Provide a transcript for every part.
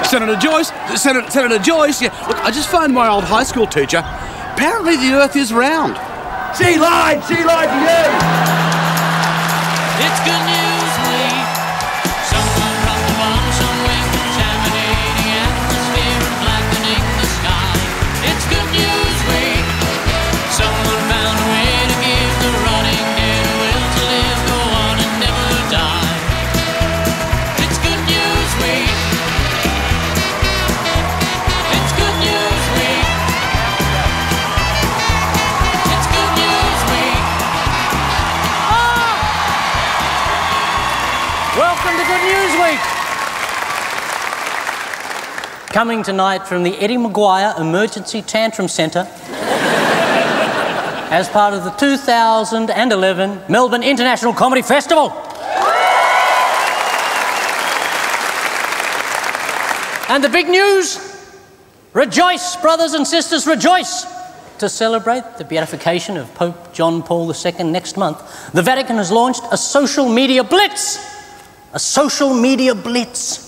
Senator Joyce, Senator Joyce, yeah. Look, I just phoned my old high school teacher. Apparently the Earth is round. She lied to you! It's good news week. Someone dropped the bomb somewhere, contaminating atmosphere and blackening the sky. It's good news week. Someone found a way to give the rotting dead a will to live, go on and never die. It's good news week. It's good news week. It's good news week. Welcome to Good News Week. Coming tonight from the Eddie Maguire Emergency Tantrum Centre as part of the 2011 Melbourne International Comedy Festival. And the big news, rejoice, brothers and sisters, rejoice! To celebrate the beatification of Pope John Paul II next month, the Vatican has launched a social media blitz. A social media blitz.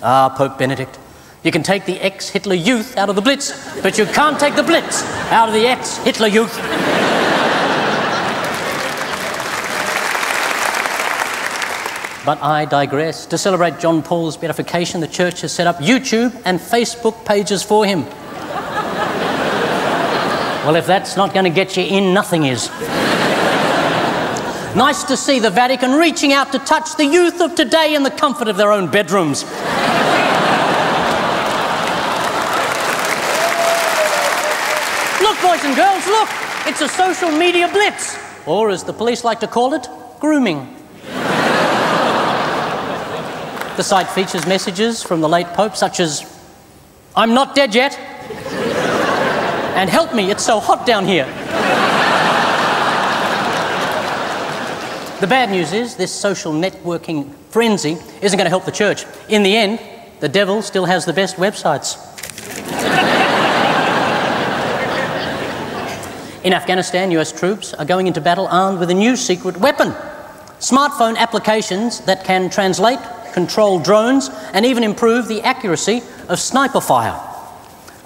Ah, Pope Benedict, you can take the ex-Hitler youth out of the blitz, but you can't take the blitz out of the ex-Hitler youth. But I digress. To celebrate John Paul's beatification, the Church has set up YouTube and Facebook pages for him. Well, if that's not going to get you in, nothing is. Nice to see the Vatican reaching out to touch the youth of today in the comfort of their own bedrooms. Look, boys and girls, look! It's a social media blitz. Or, as the police like to call it, grooming. The site features messages from the late Pope, such as, "I'm not dead yet," and "Help me, it's so hot down here." The bad news is this social networking frenzy isn't going to help the Church. In the end, the devil still has the best websites. In Afghanistan, US troops are going into battle armed with a new secret weapon. Smartphone applications that can translate, control drones, and even improve the accuracy of sniper fire.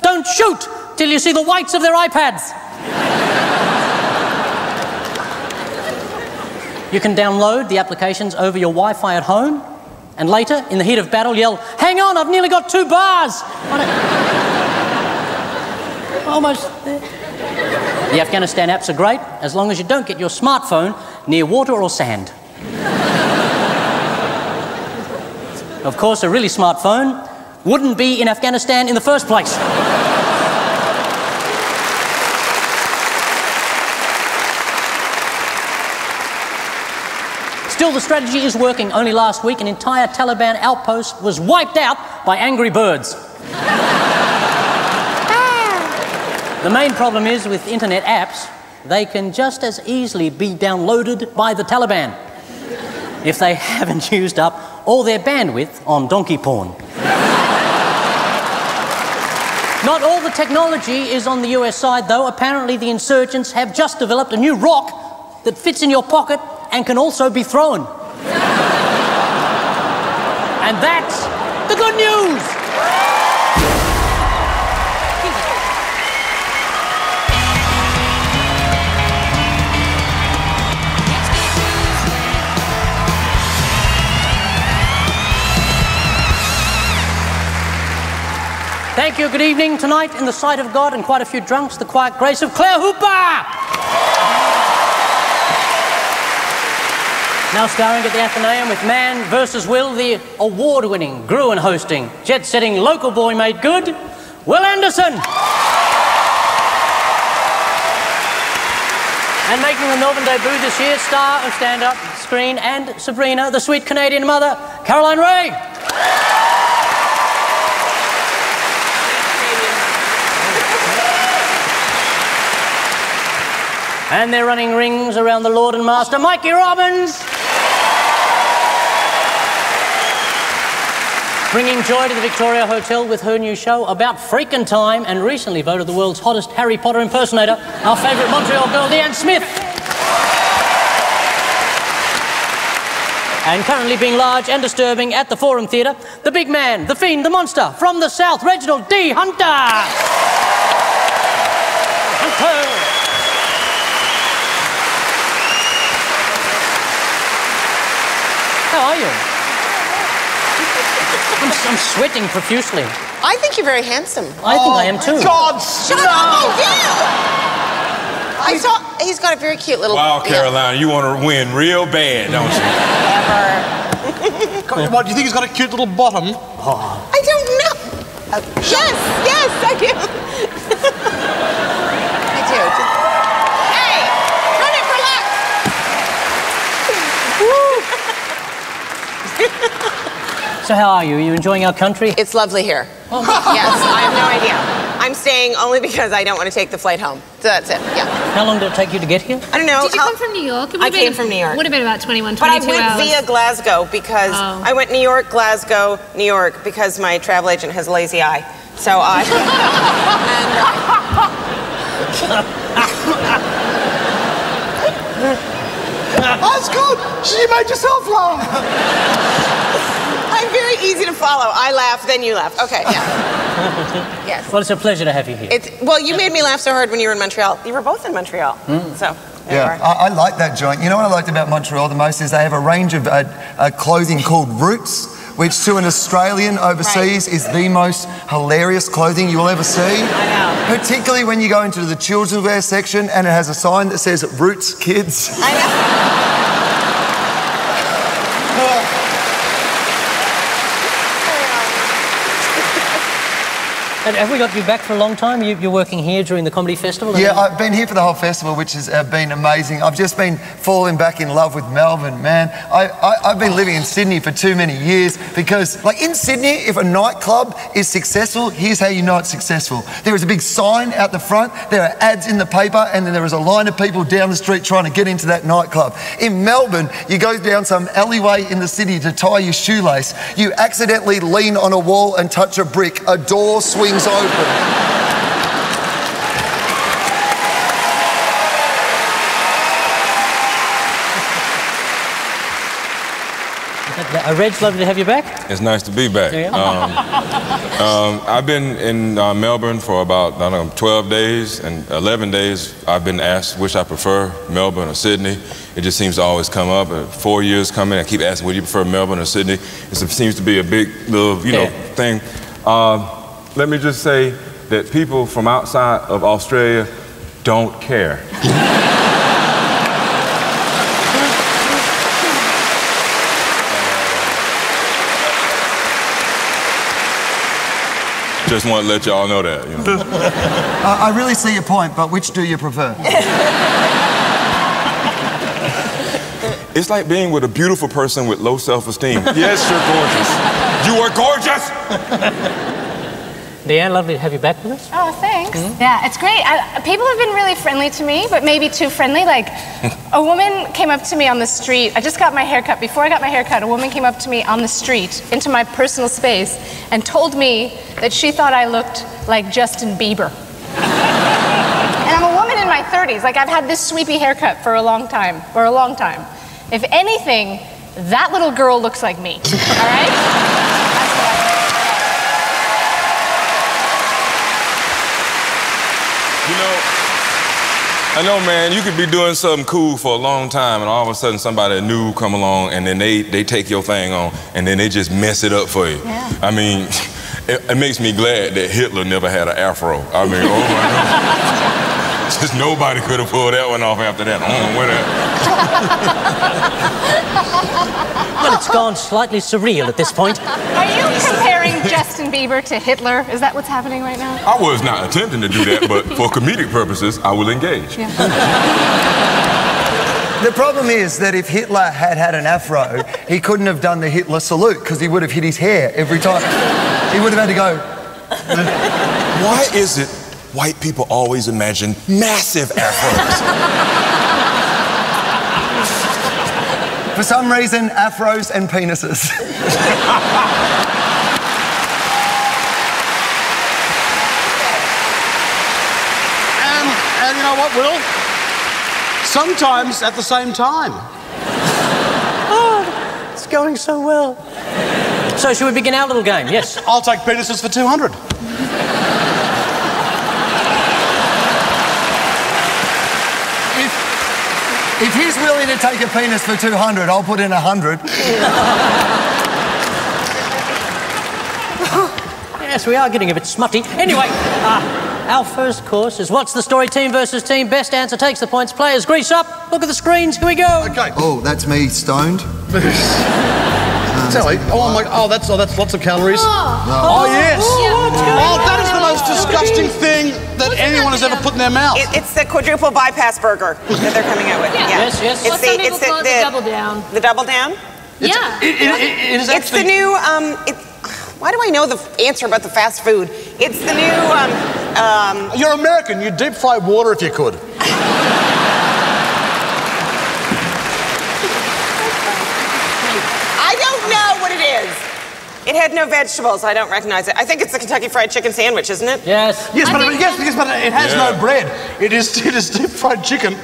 Don't shoot till you see the whites of their iPads. You can download the applications over your Wi-Fi at home, and later, in the heat of battle, yell, "Hang on, I've nearly got 2 bars!" Almost there. The Afghanistan apps are great, as long as you don't get your smartphone near water or sand. Of course, a really smart phone wouldn't be in Afghanistan in the first place. Still, the strategy is working. Only last week, an entire Taliban outpost was wiped out by angry birds. The main problem is with internet apps, they can just as easily be downloaded by the Taliban if they haven't used up all their bandwidth on donkey porn. Not all the technology is on the US side, though. Apparently, the insurgents have just developed a new rock that fits in your pocket and can also be thrown. And that's the good news! Thank you, good evening. Tonight, in the sight of God and quite a few drunks, the quiet grace of Claire Hooper! Now starring at the Athenaeum with Man vs. Will, the award-winning, Gruen-hosting, jet-setting local boy made good, Will Anderson! And making the Melbourne debut this year, star of stand-up, screen and Sabrina, the sweet Canadian mother, Caroline Rhea! And they're running rings around the Lord and Master, Mikey Robbins! Bringing joy to the Victoria Hotel with her new show about freaking time, and recently voted the world's hottest Harry Potter impersonator, our favourite Montreal girl, DeAnne Smith. And currently being large and disturbing at the Forum Theatre, the big man, the fiend, the monster, from the south, Reginald D. Hunter! Hunter! How are you? I'm sweating profusely. I think you're very handsome. I think I am too. God, Shut up, you! I saw he's got a very cute little... Wow, Carol-Einar, you want to win real bad, don't you? What, do you think he's got a cute little bottom? I don't know. Yes, I do. I do. Hey, run it for luck. So how are you? Are you enjoying our country? It's lovely here. Oh. Yes, I have no idea. I'm staying only because I don't want to take the flight home. So that's it, yeah. How long did it take you to get here? I don't know. Did you come from New York? I came from New York. Would have been about 21, But 22 I went hours. via Glasgow because I went New York, Glasgow, New York because my travel agent has a lazy eye. So I... That's good. She made yourself laugh. I'm very easy to follow. I laugh, then you laugh. Okay, yeah. Yes. Well, it's a pleasure to have you here. Well, you made me laugh so hard when you were in Montreal. You were both in Montreal. So, there you are. I like that joint. You know what I liked about Montreal the most is they have a range of clothing called Roots, which to an Australian overseas is the most hilarious clothing you will ever see. I know. Particularly when you go into the children's wear section and it has a sign that says Roots Kids. I know. And have we got you back for a long time? You're working here during the comedy festival? Yeah, I've been here for the whole festival, which has been amazing. I've just been falling back in love with Melbourne, man. I've been living in Sydney for too many years because, like in Sydney, if a nightclub is successful, here's how you know it's successful. There is a big sign out the front, there are ads in the paper, and then there is a line of people down the street trying to get into that nightclub. In Melbourne, you go down some alleyway in the city to tie your shoelace, you accidentally lean on a wall and touch a brick, a door swings open. Reg, lovely to have you back. It's nice to be back. Yeah. I've been in Melbourne for about, I don't know, 12 days, and 11 days I've been asked which I prefer, Melbourne or Sydney. It just seems to always come up. 4 years coming, I keep asking, would you prefer Melbourne or Sydney? It seems to be a big little, thing. Let me just say that people from outside of Australia don't care. Just want to let y'all know that. I really see your point, but which do you prefer? It's like being with a beautiful person with low self-esteem. Yes, you're gorgeous. You are gorgeous! DeAnne, lovely to have you back with us. Oh, thanks. Yeah, it's great. People have been really friendly to me, but maybe too friendly. Like, a woman came up to me on the street. I just got my hair cut. Before I got my hair cut, a woman came up to me on the street into my personal space and told me that she thought I looked like Justin Bieber. And I'm a woman in my 30s. Like, I've had this sweepy haircut for a long time. If anything, that little girl looks like me. All right? I know, man, you could be doing something cool for a long time and all of a sudden somebody new come along and then they take your thing on and then they just mess it up for you. Yeah. I mean, it makes me glad that Hitler never had an afro. I mean, oh my God. Just nobody could have pulled that one off after that. Well, it's gone slightly surreal at this point. Are you comparing Justin Bieber to Hitler? Is that what's happening right now? I was not attempting to do that, but for comedic purposes, I will engage. Yeah. The problem is that if Hitler had had an afro, he couldn't have done the Hitler salute because he would have hit his hair every time. He would have had to go. Why is it white people always imagine massive afros? For some reason, afros and penises. And you know what, Will? Sometimes at the same time. Oh, it's going so well. So, should we begin our little game? Yes. I'll take penises for 200. If he's willing to take a penis for 200, I'll put in 100. Yes, we are getting a bit smutty. Anyway, our first course is What's the Story? Team versus team. Best answer takes the points. Players, grease up. Look at the screens. Here we go. Okay. Oh, that's me stoned. Sally, that's lots of calories. Oh, yes. Oh, that is the most disgusting thing that anyone has ever put in their mouth. It's the quadruple bypass burger that they're coming out with. Yeah. Yes, yes. Well, some people call it the double down. The double down? Yeah. It is It's actually... the new, why do I know the answer about the fast food? It's the new, You're American. You'd deep fry water if you could. I don't know what it is. It had no vegetables. I don't recognize it. I think it's the Kentucky Fried Chicken sandwich, isn't it? Yes. Yes, but it has no bread. It is deep fried chicken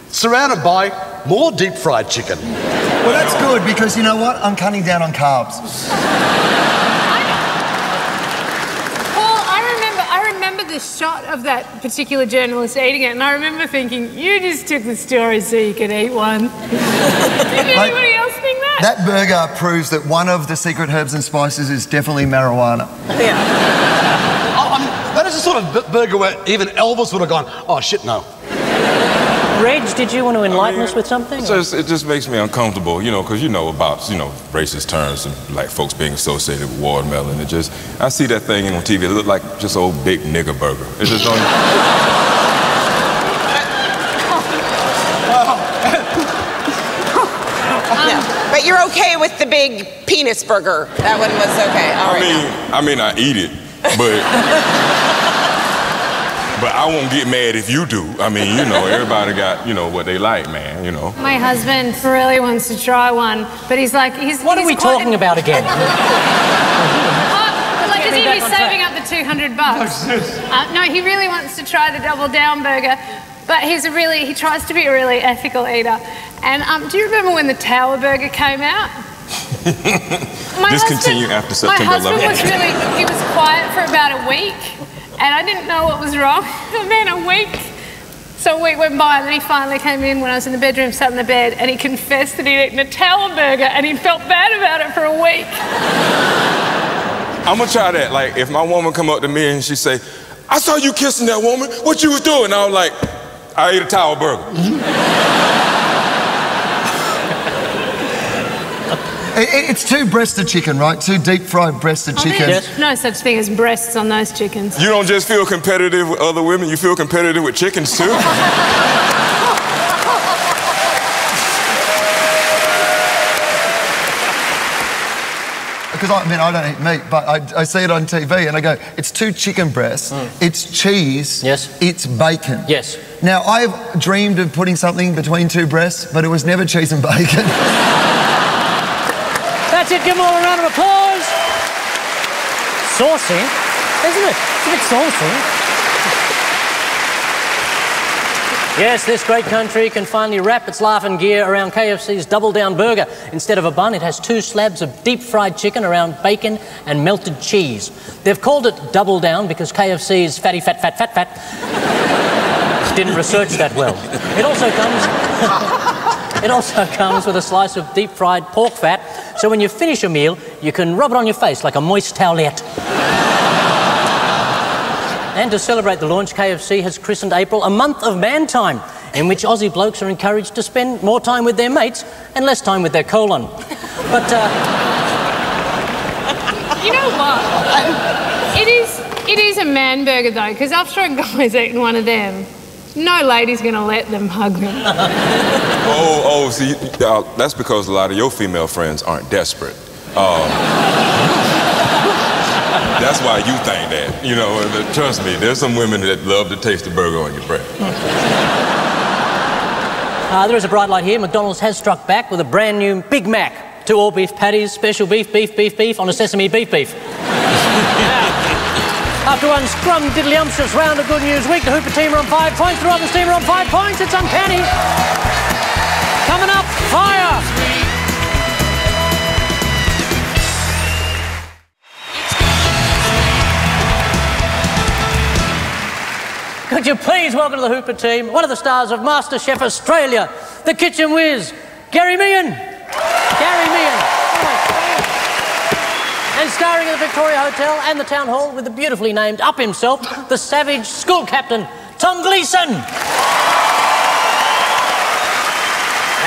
surrounded by more deep fried chicken. Well, that's good because you know what? I'm cutting down on carbs. Paul, I remember the shot of that particular journalist eating it, and I remember thinking, you just took the story so you could eat one. Did anybody else think that? That burger proves that one of the secret herbs and spices is definitely marijuana. Yeah. That is the sort of burger where even Elvis would have gone, oh, shit, no. Reg, did you want to enlighten us with something? It just makes me uncomfortable, because you know about, racist terms and like folks being associated with watermelon. I see that thing on TV, it look like just old big nigger burger. It just don't... But you're okay with the big penis burger. That one was okay. All right. I mean, I eat it, but... But I won't get mad if you do. I mean, everybody got, what they like, man, My husband really wants to try one, but he's like, What are we talking about again? Like, is he saving up the $200? No, he really wants to try the double down burger, but he tries to be a really ethical eater. And do you remember when the Tower Burger came out? Discontinue after September 11th. My husband he was quiet for about a week, and I didn't know what was wrong. But man, a week. So a week went by, and then he finally came in when I was in the bedroom, sat in the bed, and he confessed that he'd eaten a Tower Burger, and he felt bad about it for a week. I'm gonna try that. Like, if my woman come up to me and she say, I saw you kissing that woman, what you was doing? I was like, I ate a Tower Burger. It's two breasted chicken, right? Two deep-fried breasted chicken. There's no such thing as breasts on those chickens. You don't just feel competitive with other women, you feel competitive with chickens, too? Because I don't eat meat, but I see it on TV and I go, it's two chicken breasts, it's cheese, yes, it's bacon. Yes. Now, I've dreamed of putting something between two breasts, but it was never cheese and bacon. That's it, give them all a round of applause. Saucy, isn't it? It's a bit saucy. Yes, this great country can finally wrap its laughing gear around KFC's Double Down Burger. Instead of a bun, it has 2 slabs of deep-fried chicken around bacon and melted cheese. They've called it Double Down because KFC's fatty, fat didn't research that well. It also comes with a slice of deep-fried pork fat, so when you finish a meal, you can rub it on your face like a moist towelette. And to celebrate the launch, KFC has christened April a month of man time, in which Aussie blokes are encouraged to spend more time with their mates and less time with their colon. But, You know what? It is a man burger, though, because after a guy's eaten one of them, no lady's going to let them hug them. See, that's because a lot of your female friends aren't desperate. That's why you think that. Trust me, there's some women that love to taste the burger on your breath. There is a bright light here. McDonald's has struck back with a brand new Big Mac. 2 all-beef patties, special beef on a sesame beef. After one scrum-diddly-umptious round of Good News Week, the Hooper team are on 5 points, the Robbins team are on 5 points. It's uncanny. Coming up, fire. Could you please welcome to the Hooper team one of the stars of MasterChef Australia, the Kitchen Whiz, Gary Mehigan. Gary Mehigan. And starring at the Victoria Hotel and the Town Hall with the beautifully named Up himself, the savage school captain, Tom Gleeson.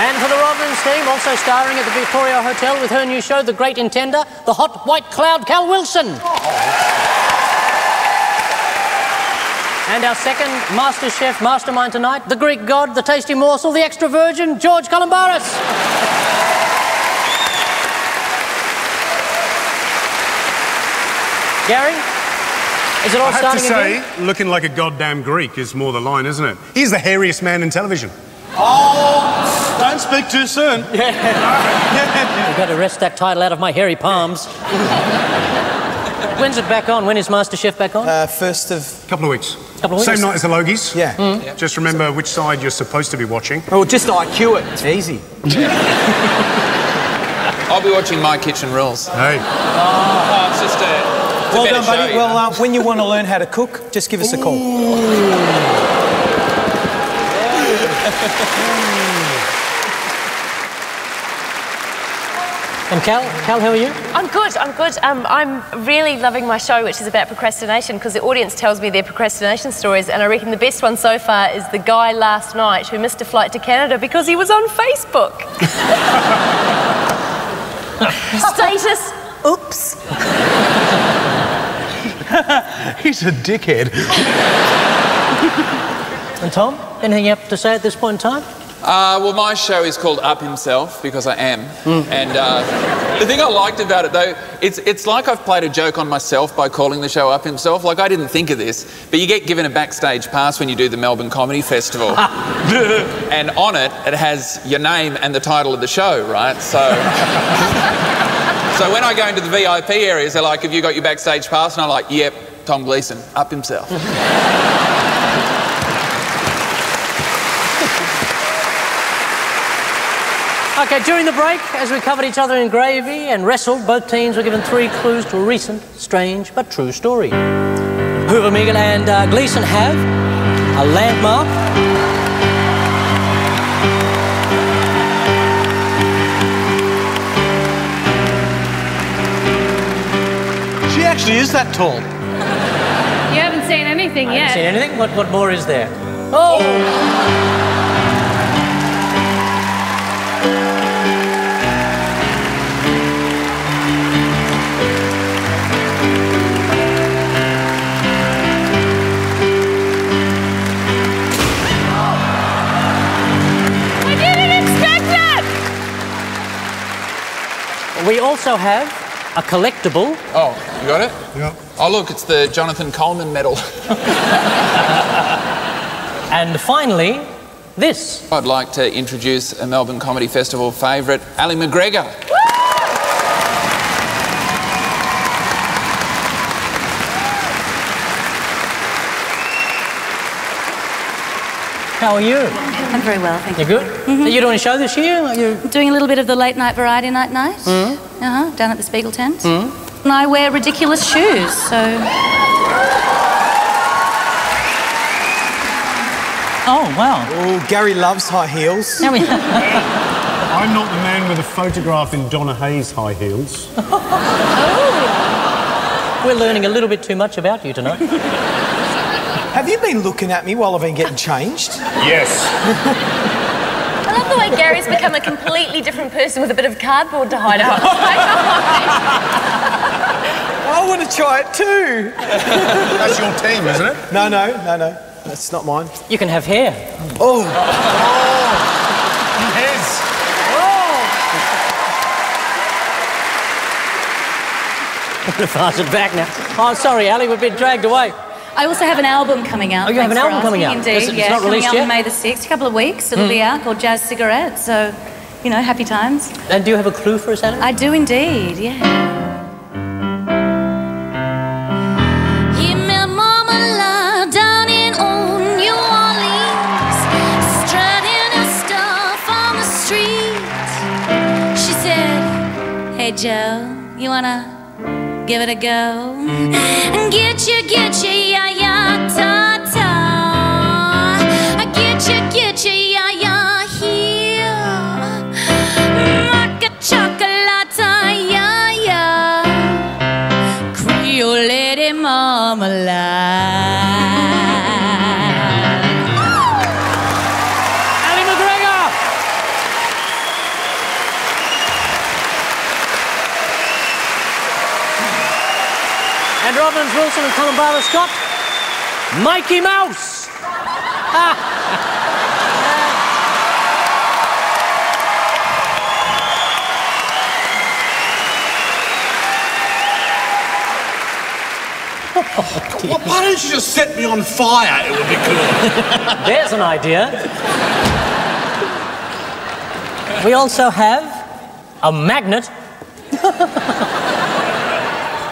And for the Robbins team, also starring at the Victoria Hotel with her new show, The Great Intender, the hot white cloud, Cal Wilson. And our second MasterChef mastermind tonight, the Greek god, the tasty morsel, the extra virgin, George Calombaris. Gary, is it all starting again? I have to say, looking like a goddamn Greek is more the line, isn't it? He's the hairiest man in television. Oh, don't speak too soon. You've got to wrest that title out of my hairy palms. When's it back on? When is MasterChef back on? First of... Couple of weeks. Couple of weeks. Same night as the Logies. Yeah. Yep. Just remember which side you're supposed to be watching. Oh, just IQ it. It's easy. I'll be watching My Kitchen Rules. Hey. Oh, it's just a... Well done, buddy. Well, when you want to learn how to cook, just give us a call. And Cal, how are you? I'm good, I'm good. I'm really loving my show, which is about procrastination, because the audience tells me their procrastination stories, and I reckon the best one so far is the guy last night who missed a flight to Canada because he was on Facebook. Status, oops. He's a dickhead. And Tom, anything you have to say at this point in time? Well, my show is called Up Himself because I am. And the thing I liked about it, though, it's like I've played a joke on myself by calling the show Up Himself. Like, I didn't think of this, but you get given a backstage pass when you do the Melbourne Comedy Festival. And on it, it has your name and the title of the show, right? So when I go into the VIP areas, they're like, have you got your backstage pass? And I'm like, yep, Tom Gleeson, Up Himself. Okay, during the break, as we covered each other in gravy and wrestled, both teams were given 3 clues to a recent, strange but true story. Hoover, Mehigan and Gleeson have a landmark. She actually is that tall. You haven't seen anything yet. Seen anything? What more is there? Oh! We also have a collectible. Oh, you got it? Yep. Oh, look, it's the Jonathan Coleman medal. And finally, this. I'd like to introduce a Melbourne Comedy Festival favourite, Ali McGregor. How are you? I'm very well, thank you. You good? Are you doing a show this year? Are you... Doing a little bit of the late night variety night. Down at the Spiegel tent. And I wear ridiculous shoes, so... Oh, wow. Oh, Gary loves high heels. I'm not the man with a photograph in Donna Hayes' high heels. We're learning a little bit too much about you tonight. Have you been looking at me while I've been getting changed? Yes. I love the way Gary's become a completely different person with a bit of cardboard to hide behind. I want to try it too. That's your team, isn't it? No. That's not mine. You can have hair. Oh. His. Pass it back now. Oh, sorry, Ali, we've been dragged away. I also have an album coming out. Oh, you have an album coming out? Indeed, It's not released coming yet? out on May the 6th, a couple of weeks. It'll be out, called Jazz Cigarette, so, you know, happy times. And do you have a clue for us, Ali? I do indeed, yeah. He met Mama down in old New Orleans, strutting her stuff on the street. She said, hey, Joe, you wanna give it a go? And get you, ya, ta, ta. strawberry marmalade. McGregor! And Robbins, Wilson and Calombaris Scott, Mikey Mouse! Why don't you just set me on fire? It would be cool. There's an idea. We also have a magnet.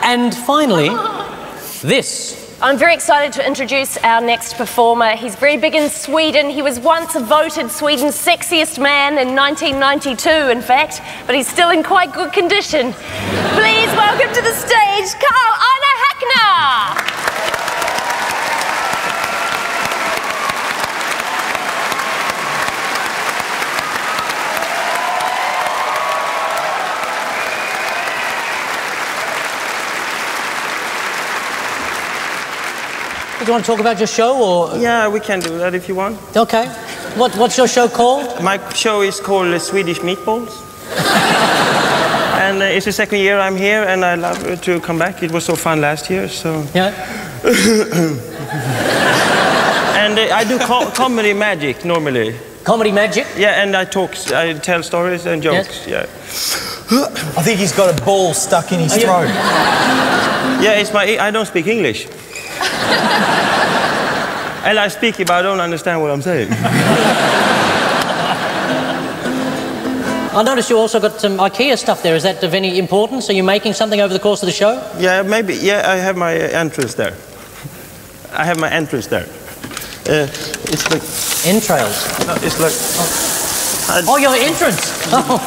And finally, this. I'm very excited to introduce our next performer. He's very big in Sweden. He was once voted Sweden's sexiest man in 1992, in fact, but he's still in quite good condition. Please welcome to the stage, Carl-Einar Häckner! Do you want to talk about your show, or...? Yeah, we can do that if you want. Okay. What's your show called? My show is called Swedish Meatballs. And it's the second year I'm here, and I love to come back. It was so fun last year, so... Yeah. And I do comedy magic, normally. Comedy magic? Yeah, and I tell stories and jokes, I think he's got a ball stuck in his throat. Yeah, I don't speak English. And I speak it, but I don't understand what I'm saying. I noticed you also got some IKEA stuff there. Is that of any importance? Are you making something over the course of the show? Yeah, maybe. Yeah, I have my entrance there. I have my entrance there. It's like... Entrails? No, it's like... Oh, your entrance! Oh.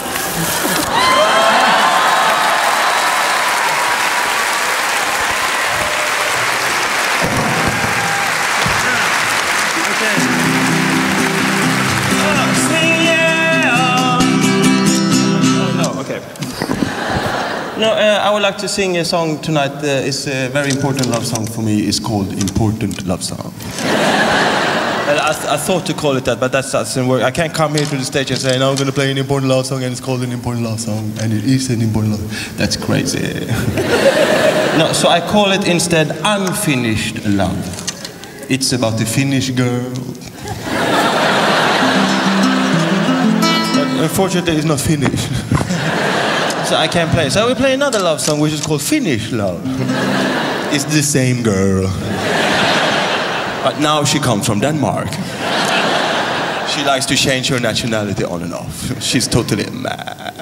No, I would like to sing a song tonight. It's a very important love song for me. It's called Important Love Song. I thought to call it that, but that doesn't work. I can't come here to the stage and say, now I'm going to play an important love song, and it's called an important love song, and it is an important love song. That's crazy. No, so I call it instead Unfinished Love. It's about the Finnish girl. But unfortunately, it's not Finnish. So I can't play. So we play another love song which is called Finnish Love. It's the same girl. But now she comes from Denmark. She likes to change her nationality on and off. She's totally mad.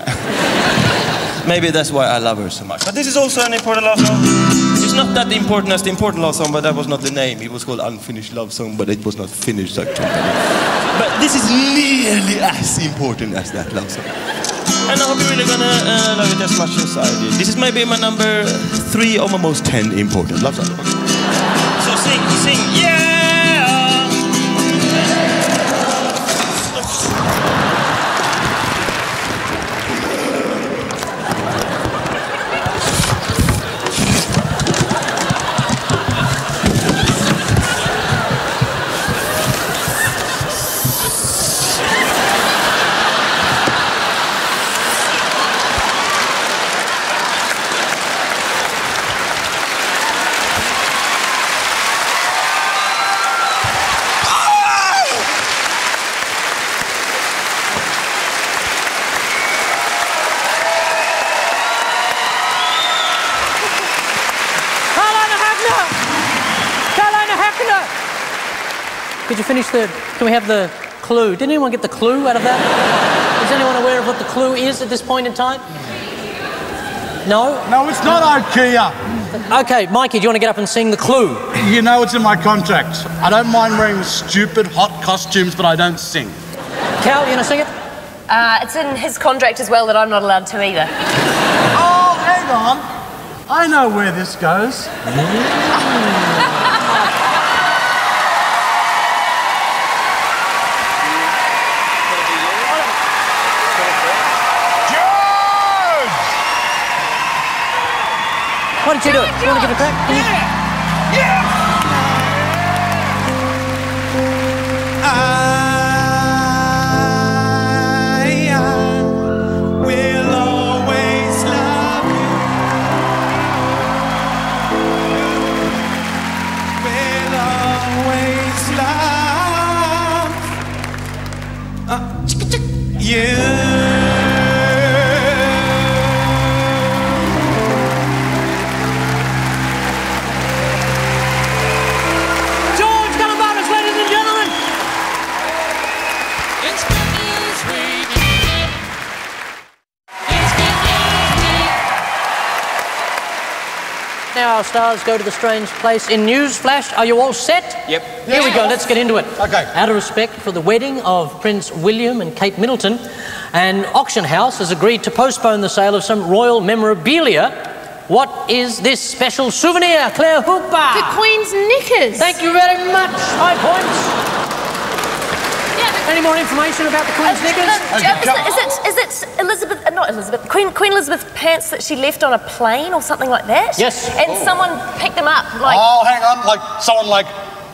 Maybe that's why I love her so much. But this is also an important love song. It's not that important as the important love song, but that was not the name. It was called Unfinished Love Song, but it was not finished actually. But this is nearly as important as that love song. And I hope you're really gonna love it as much as I did. This is maybe my number 3 of my most 10 important love songs. So sing, yeah! Could you finish can we have the clue? Didn't anyone get the clue out of that? Is anyone aware of what the clue is at this point in time? No? No, it's not IKEA. Okay, Mikey, do you want to get up and sing the clue? You know it's in my contract. I don't mind wearing stupid, hot costumes, but I don't sing. Cal, you want to sing it? It's in his contract as well that I'm not allowed to either. Oh, hang on. I know where this goes. Why did you do it? Do you want to give it a crack? George Calombaris, ladies and gentlemen. It's Good News Week. It's Good News Week. Now our stars go to the strange place in News Flash. Are you all set? Yep. Here we go, let's get into it. Okay. Out of respect for the wedding of Prince William and Kate Middleton, an auction house has agreed to postpone the sale of some royal memorabilia. What is this special souvenir, Claire Hooper? The Queen's knickers. Thank you very much. 5 points. Any more information about the Queen's knickers? Is it Elizabeth, not Elizabeth, Queen Elizabeth pants that she left on a plane or something like that? Yes. And someone picked them up, like... Oh, hang on, like someone like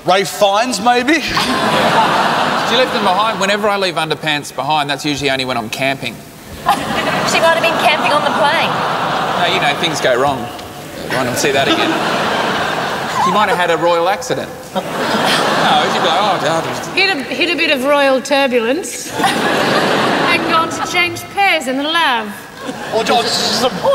Ray Fiennes, maybe? She left them behind. Whenever I leave underpants behind, that's usually only when I'm camping. She might have been camping on the plane. No, you know, things go wrong. I don't see that again. She might have had a royal accident. No, she'd be like, oh, God. Hit a bit of royal turbulence and gone to change pairs in the lab. Oh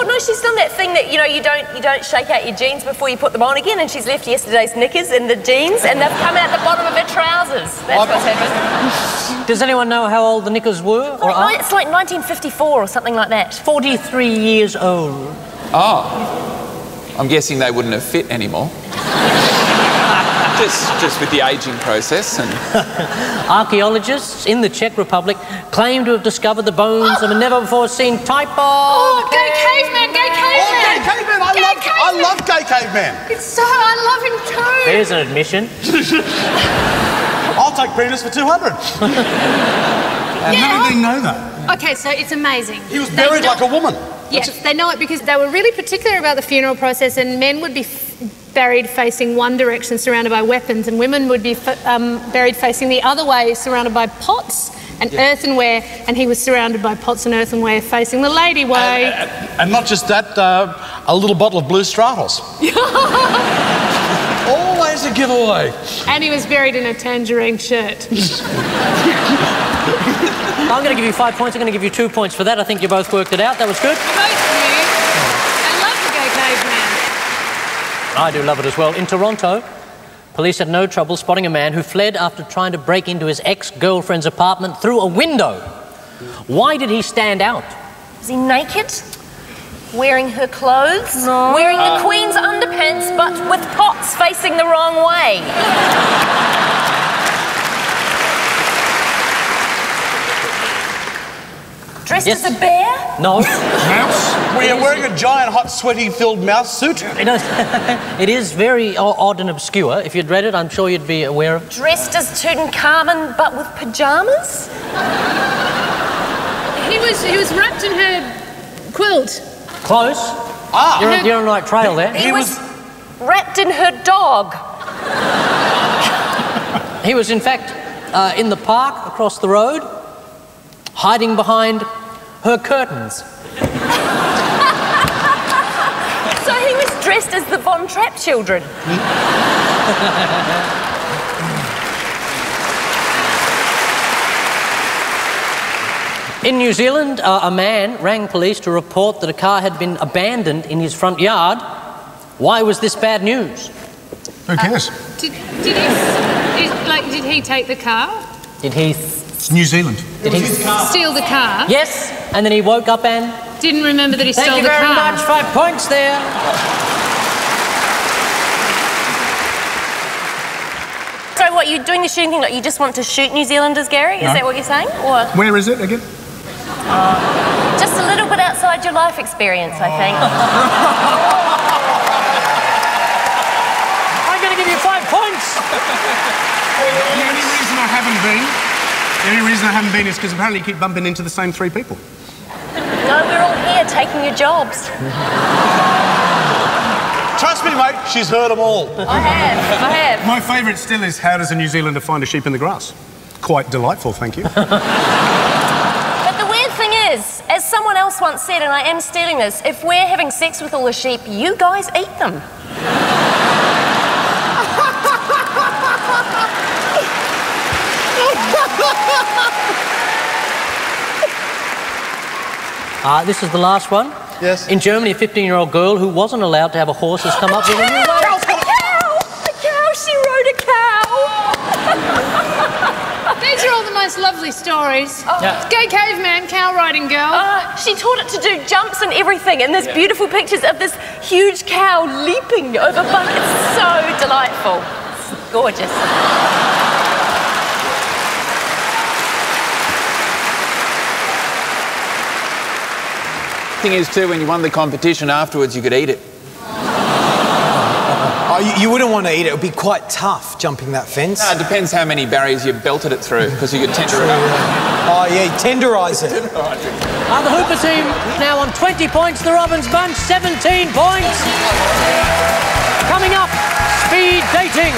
no, she's done that thing that you don't shake out your jeans before you put them on again, and she's left yesterday's knickers in the jeans, and they've come out the bottom of her trousers. That's what's happened. Does anyone know how old the knickers were? Or are? It's like 1954 or something like that. 43 years old. Oh. I'm guessing they wouldn't have fit anymore. Just with the ageing process and... Archaeologists in the Czech Republic claim to have discovered the bones of a never-before-seen type of... Oh, gay caveman, gay caveman! Oh, gay caveman! I love gay caveman. I love him too. There's an admission. I'll take penis for 200. How did they know that? Okay, so it's amazing. He was buried like a woman. Yes, they know it because they were really particular about the funeral process, and men would be buried facing one direction, surrounded by weapons, and women would be buried facing the other way, surrounded by pots and earthenware, and he was surrounded by pots and earthenware facing the lady way. And not just that, a little bottle of blue Stratos. Always a giveaway. And he was buried in a tangerine shirt. I'm going to give you 5 points. I'm going to give you 2 points for that. I think you both worked it out. That was good. Both of you. I love the gay caveman. I do love it as well. In Toronto, police had no trouble spotting a man who fled after trying to break into his ex-girlfriend's apartment through a window. Why did he stand out? Was he naked? Wearing her clothes? No. Wearing the Queen's underpants, but with pots facing the wrong way? Dressed as a bear? No. Mouse? Were you wearing a giant, hot, sweaty-filled mouse suit? It is very odd and obscure. If you'd read it, I'm sure you'd be aware of it. Dressed as Tutankhamun, but with pyjamas? He was wrapped in her quilt. Close. You're on the right trail there. He was wrapped in her dog. He was, in fact, in the park across the road, hiding behind her curtains. So he was dressed as the Von Trapp children. In New Zealand, a man rang police to report that a car had been abandoned in his front yard. Why was this bad news? Who cares? Did he take the car? Did he... New Zealand. Did he Steal the car? Yes, and then he woke up and... Didn't remember that he stole the car. Thank you very much. 5 points there. So what, you're doing the shooting thing, like you just want to shoot New Zealanders, Gary? Is that what you're saying? Or Where is it again? just a little bit outside your life experience, I think. I'm going to give you 5 points. The only reason I haven't been is because apparently you keep bumping into the same 3 people. No, we're all here taking your jobs. Trust me, me, mate. She's heard them all. I have. My favourite still is how does a New Zealander find a sheep in the grass? Quite delightful, thank you. But the weird thing is, as someone else once said, and I am stealing this, if we're having sex with all the sheep, you guys eat them. This is the last one. Yes. In Germany, a 15-year-old girl who wasn't allowed to have a horse has come up with a new way. A cow! She rode a cow! These are all the most lovely stories. Yeah. Gay caveman, cow riding girl. She taught it to do jumps and everything, and there's beautiful pictures of this huge cow leaping over buckets. It's so delightful. It's gorgeous. Thing is, too, when you won the competition afterwards, you could eat it. Oh, you wouldn't want to eat it. It would be quite tough jumping that fence. No, it depends how many barriers you belted it through, because you could tender it up. Oh, yeah, tenderise it. The Hooper team now on 20 points. The Robbins bunch, 17 points. Coming up, speed dating.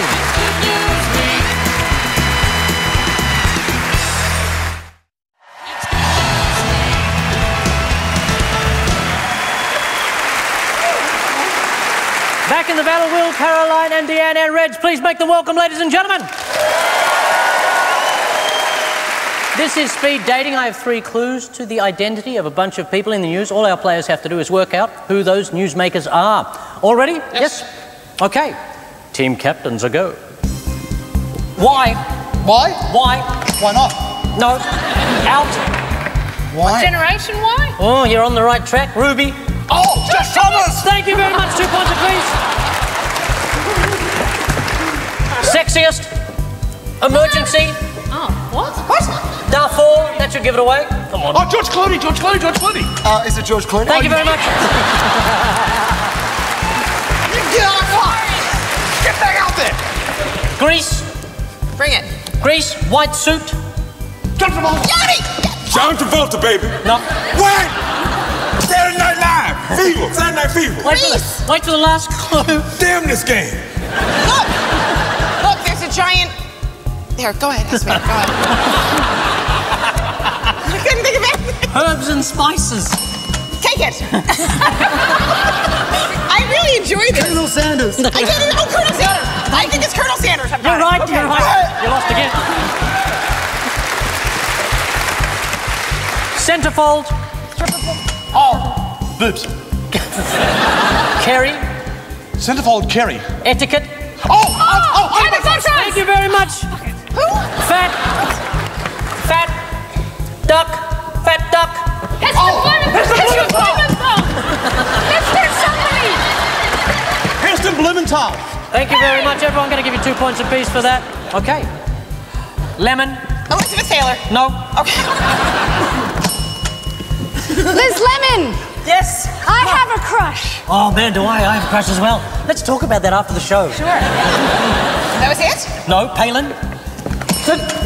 Back in the battle will Caroline and DeAnne and Reg. Please make them welcome, ladies and gentlemen. This is speed dating. I have 3 clues to the identity of a bunch of people in the news. All our players have to do is work out who those newsmakers are. All ready? Yes. Okay. Team captains, a go. Why? Why? Why? Why not? No. Out. Why? Generation Y? Oh, you're on the right track. Ruby. Oh, Josh Thomas! Thank you very much. 2 points apiece. Sexiest. Emergency. Oh, what? Darfur. That should give it away. Come on. Oh, George Clooney. Is it George Clooney? Thank you very much. Get back out there! Greece. Bring it. Greece. White suit. John Travolta. John Travolta, baby. No. What? Saturday Night Live. Fever. Saturday Night Fever. Wait for the last clue. Damn this game. Look, there's a giant... There, go ahead, ask me. Go ahead. I couldn't think of it. Herbs and spices. Take it. I really enjoy this. Colonel Sanders. I get it. Oh, Colonel Sanders. I think it's Colonel Sanders. You're right, you're right. You lost again. Centerfold. Oh, boobs. Kerry. Centerfold Kerry. Etiquette. Thank you very much. Who? Fat duck. Fat duck. Heston Blumenthal. Thank you very much, everyone. I'm going to give you 2 points apiece for that. Okay. Lemon. Elizabeth Taylor. No. Okay. Liz Lemon. Yes. I have a crush. Oh, man, do I have a crush as well. Let's talk about that after the show. Sure. That was it? No, Palin.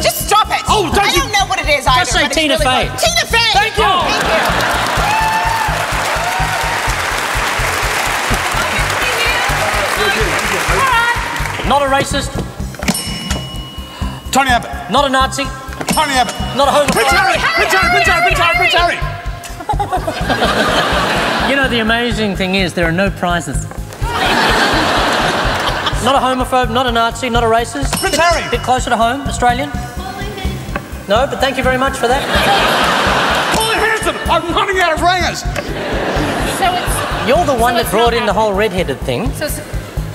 Just stop it. Oh, I don't know what it is either. Just say but it's Tina really Fey. good. Tina Fey. Thank you. Oh, thank you. Not a racist. Tony Abbott. Not a Nazi. Tony Abbott. Not a homophobe. Prince Harry. Prince Harry. You know, the amazing thing is there are no prizes. Not a homophobe, not a Nazi, not a racist. Prince Harry. Bit closer to home, Australian. No, but thank you very much for that. Pauline Hanson. I'm running out of ringers. So it's... You're the one So that it's brought not in the whole red-headed thing. So it's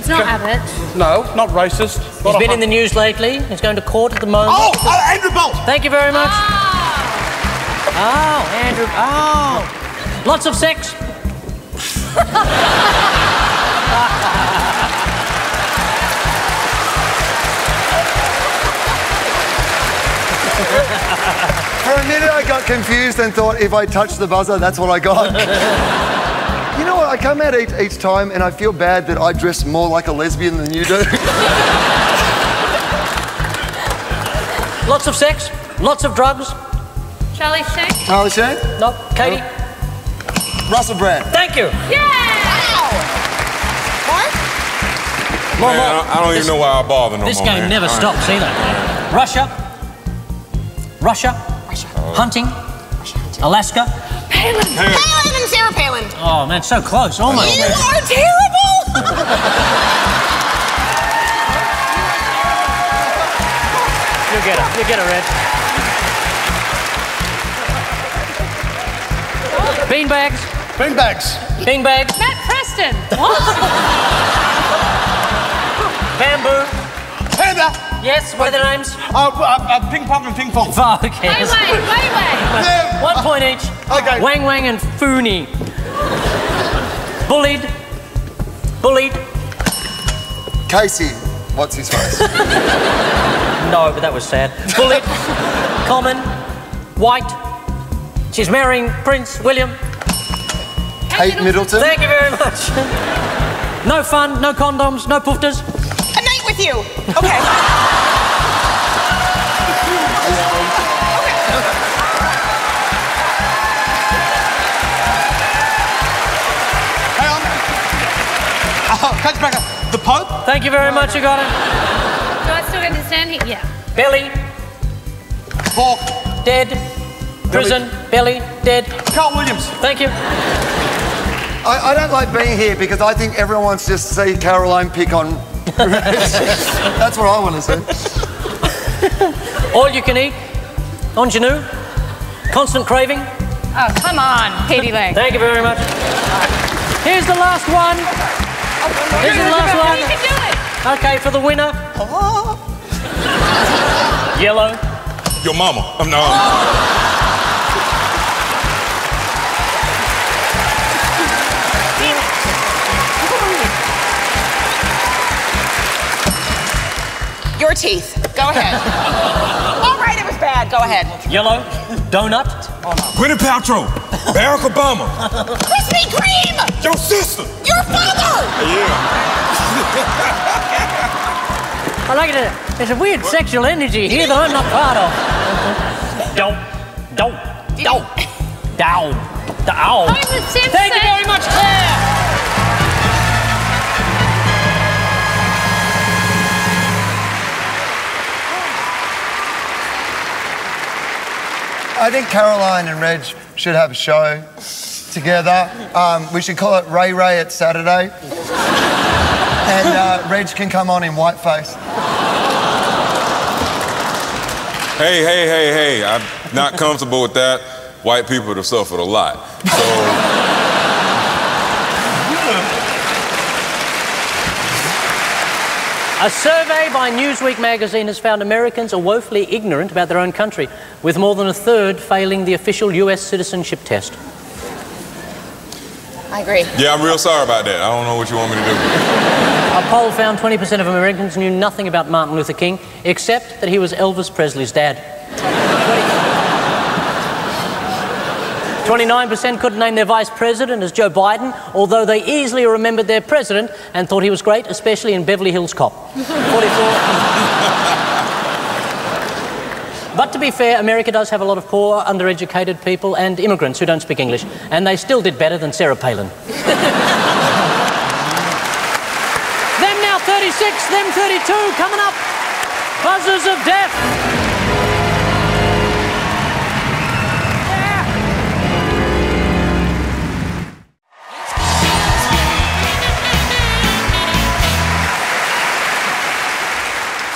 not Abbott. No, not racist. He's been in the news lately. He's going to court at the moment. Oh, Andrew Bolt. Thank you very much. Oh, Andrew. Oh. Lots of sex. For a minute I got confused and thought if I touched the buzzer, that's what I got. You know what, I come out each time and I feel bad that I dress more like a lesbian than you do. Lots of sex. Lots of drugs. Charlie Sheen. Charlie Sheen? No. Katie? Russell Brand. Thank you. Yeah! Wow. Mark? One more. I don't even know why I bother no This more, game man. never All right. stops either. Russia. Hunting. Alaska. Palin and Sarah Palin. Oh, man, so close. Almost. You are terrible. You'll get it. You'll get it, Reg. Beanbags. Beanbags. Beanbags. Matt Preston. What? Bamboo. Panda. Yes, what are their names? Ping pong and ping pong. Oh, okay. Wait. 1 point each. Okay. Wang Wang and Fooney. Bullied. Casey, what's his face? No, but that was sad. Bullied. Common. White. She's marrying Prince William. Kate Middleton. Thank you very much. No fun, no condoms, no poofters. A night with you. Okay. Catch back up. The Pope. Thank you very much, you got it. Do I still get to stand here? Yeah. Belly. Fork. Dead. Prison. Belly. Dead. Carl Williams. Thank you. I don't like being here because I think everyone wants to see Caroline pick on. That's what I want to see. All you can eat. Ingenue. Constant craving. Oh, come on, Katie Lang. Thank you very much. Here's the last one. Here's the last one. You can do it. Okay, for the winner. Yellow. Your mama. No. Your teeth. Go ahead. All right, it was bad. Go ahead. Yellow. Donut. Gwyneth Paltrow. Barack Obama. Krispy Kreme. Your sister. Your father. Yeah. I like it. There's a weird sexual energy here that I'm not part of. Dow. Homer Simpson. Thank you very much, Claire. I think Caroline and Reg should have a show together. We should call it Ray Ray at Saturday. And Reg can come on in whiteface. Hey. I'm not comfortable with that. White people have suffered a lot. So. A survey by Newsweek magazine has found Americans are woefully ignorant about their own country, with more than a third failing the official US citizenship test. I agree. Yeah, I'm real sorry about that. I don't know what you want me to do. A poll found 20% of Americans knew nothing about Martin Luther King, except that he was Elvis Presley's dad. 29% couldn't name their vice president as Joe Biden, although they easily remembered their president and thought he was great, especially in Beverly Hills Cop. 44. But to be fair, America does have a lot of poor, undereducated people and immigrants who don't speak English, and they still did better than Sarah Palin. Them now 36, them 32, coming up. Buzzers of Death.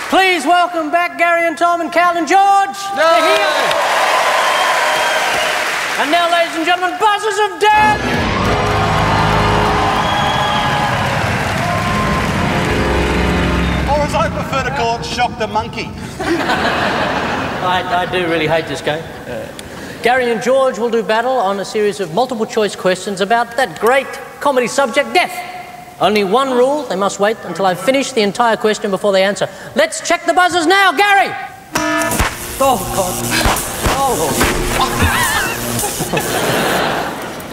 Please welcome back Gary and Tom and Cal and George. They're here. And now, ladies and gentlemen, Buzzers of Death. Or as I prefer to call it, Shock the Monkey. I do really hate this game. Gary and George will do battle on a series of multiple choice questions about that great comedy subject, death. Only one rule, they must wait until I've finished the entire question before they answer. Let's check the buzzers now, Gary! Oh, God. Oh.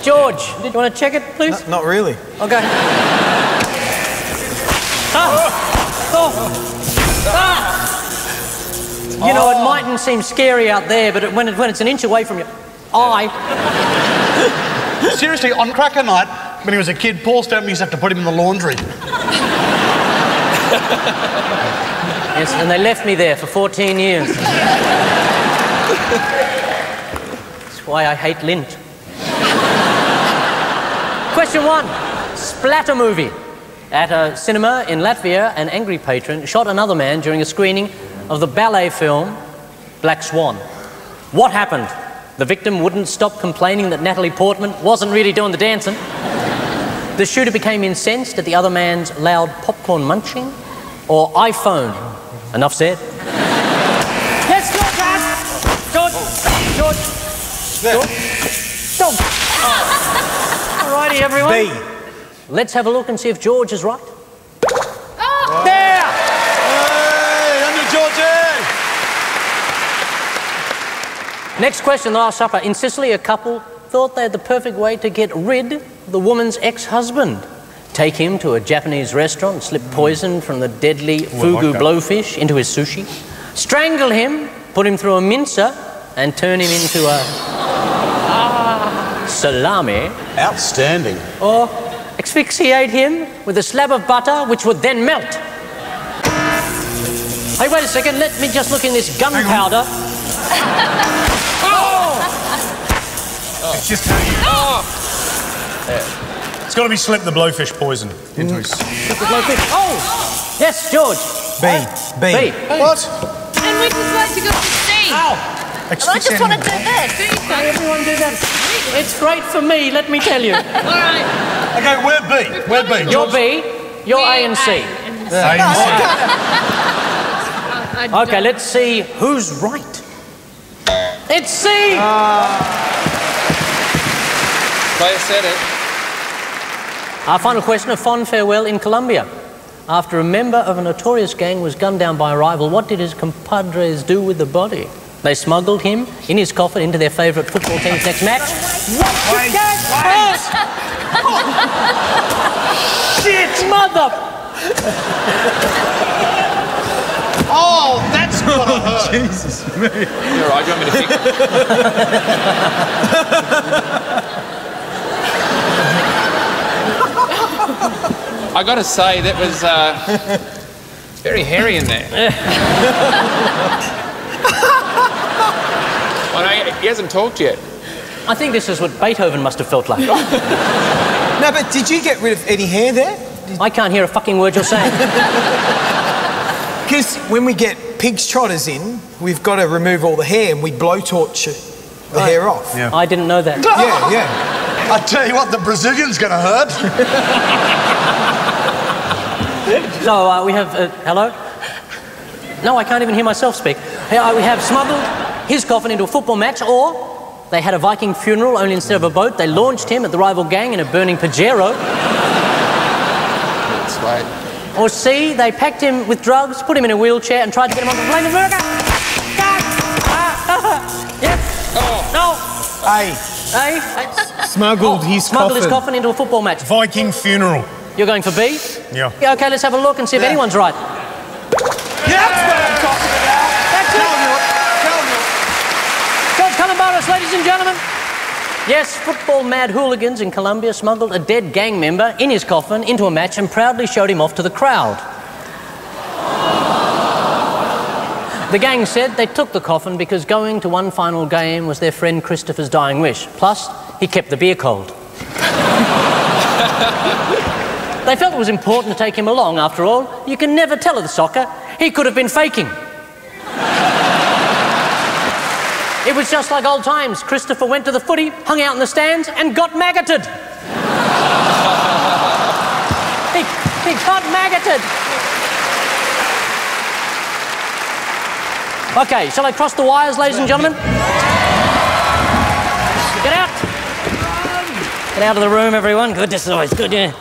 George, do you want to check it, please? No, not really. Okay. You know, it mightn't seem scary out there, but when it's an inch away from your eye... Seriously, on cracker night, when he was a kid, Paul Stamp used to have to put him in the laundry. Yes, and they left me there for 14 years. That's why I hate lint. Question 1. Splatter movie. At a cinema in Latvia, an angry patron shot another man during a screening of the ballet film Black Swan. What happened? The victim wouldn't stop complaining that Natalie Portman wasn't really doing the dancing. The shooter became incensed at the other man's loud popcorn munching. Or iPhone. Enough said. Yes, George! George! George! Alrighty, everyone. B. Let's have a look and see if George is right. Oh. There! Hey, under Georgie! Next question, the Last Supper. In Sicily, a couple thought they had the perfect way to get rid of the woman's ex-husband. Take him to a Japanese restaurant, slip poison from the deadly fugu blowfish into his sushi, strangle him, put him through a mincer, and turn him into a salami. Outstanding. Or asphyxiate him with a slab of butter, which would then melt. Hey, wait a second. Let me just look in this gunpowder. It's just how you... It's got to be slip the blowfish poison into his... Slip the blowfish. Oh! Yes, George. B. B. What? And we just like to go to C. Ow! And I just want to do that. Can everyone do that? It's great for me, let me tell you. All right. Okay, we're B. We're B. You're B, you're A and C. Okay, let's see who's right. It's C! Player said it. Our final question, a fond farewell in Colombia. After a member of a notorious gang was gunned down by a rival, what did his compadres do with the body? They smuggled him in his coffin into their favourite football team's next match. Wait. Shit, mother! Oh, that's gotta hurt. Jesus, me. You're right, do you want me to fix it? I got to say, that was very hairy in there. Well, no, he hasn't talked yet. I think this is what Beethoven must have felt like. No, but did you get rid of any hair there? I can't hear a fucking word you're saying. Because when we get pig's trotters in, we've got to remove all the hair and we blowtorch the hair off. Yeah. I didn't know that. Yeah. I tell you what, the Brazilian's gonna hurt. So we have... hello? No, I can't even hear myself speak. We have smuggled his coffin into a football match, or they had a Viking funeral, only instead of a boat, they launched him at the rival gang in a burning Pajero. That's right. Or C, they packed him with drugs, put him in a wheelchair and tried to get him on the plane to America. Yep. No. A. Smuggled his coffin into a football match. Viking funeral. You're going for B? Yeah. Okay, let's have a look and see if anyone's right. That's what I'm talking about. That's it. George Calombaris, ladies and gentlemen. Yes, football-mad hooligans in Colombia smuggled a dead gang member in his coffin into a match and proudly showed him off to the crowd. The gang said they took the coffin because going to one final game was their friend Christopher's dying wish. Plus, he kept the beer cold. They felt it was important to take him along, after all. You can never tell at the soccer. He could have been faking. It was just like old times. Christopher went to the footy, hung out in the stands, and got maggoted. He got maggoted. Okay, shall I cross the wires, ladies and gentlemen? Get out. Get out of the room, everyone. Good, this is always good, yeah.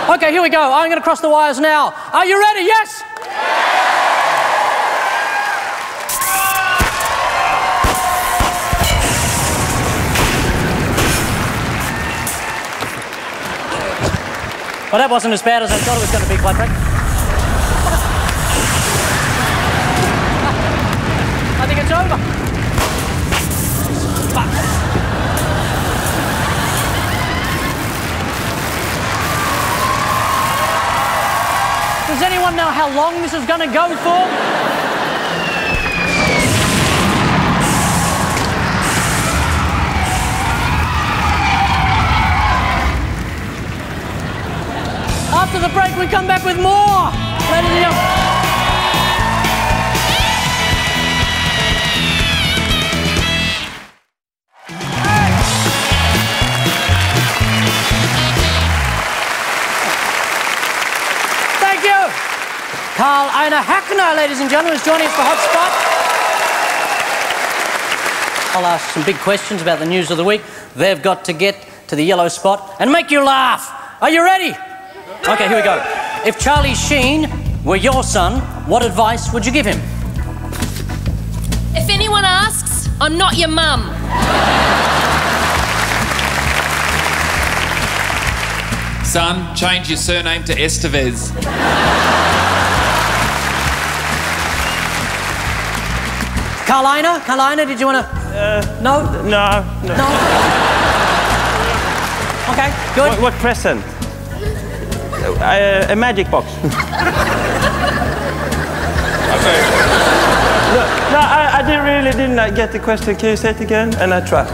Okay, here we go. I'm going to cross the wires now. Are you ready? Yes? Well, that wasn't as bad as I thought it was going to be, quite frankly. I think it's over. Fuck. Does anyone know how long this is going to go for? After the break, we come back with more. Ladies and gentlemen. Thank you. Carl-Einar Häckner, ladies and gentlemen, is joining us for Hot Spot. I'll ask some big questions about the news of the week. They've got to get to the yellow spot and make you laugh. Are you ready? Okay, here we go. If Charlie Sheen were your son, what advice would you give him? If anyone asks, I'm not your mum. Son, change your surname to Estevez. Carl-Einar, did you want to... No? No. Okay, good. What present? A magic box. I didn't get the question. Can you say it again? And I try.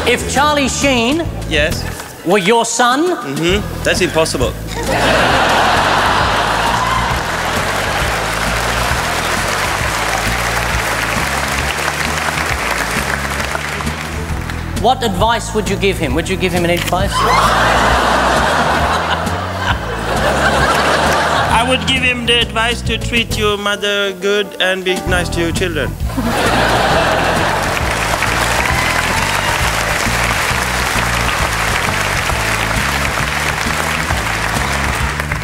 If Charlie Sheen... Yes. ...were your son... Mm-hmm. That's impossible. What advice would you give him? Would you give him any advice? I would give him the advice to treat your mother good and be nice to your children.